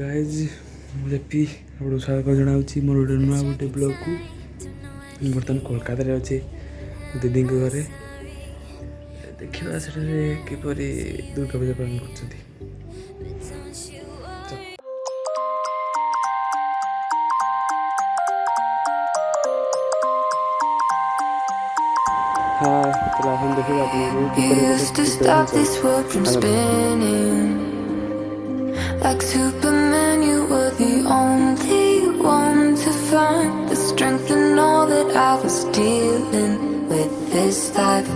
Guys मुझे आपको स्वागत जनावि मोर गोटे नुआ गोटे ब्लॉग को बर्तमान कोलकाता अच्छे दीदी घरे देखा से किपर दुर्गा पूजा पालन कर Like Superman, you were the only one to find the strength in all that I was dealing with. This life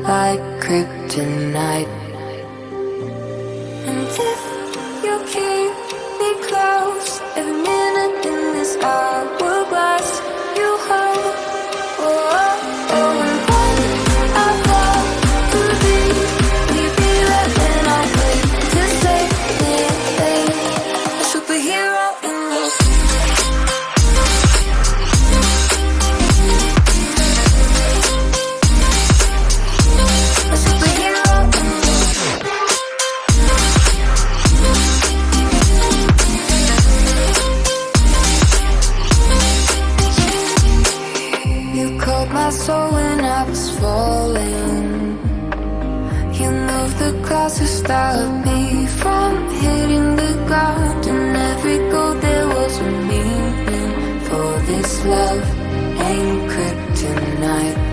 like kryptonite. And if you keep me close, every minute in this hourglass you hold. Oh, oh, oh, and when I fall too deep, leave me there and I'll wait to save me. Superhero in your a superhero in you called my soul when I was falling. You moved the clouds to stop me from hitting the ground. And every goal there was a meaning. For this love ain't kryptonite.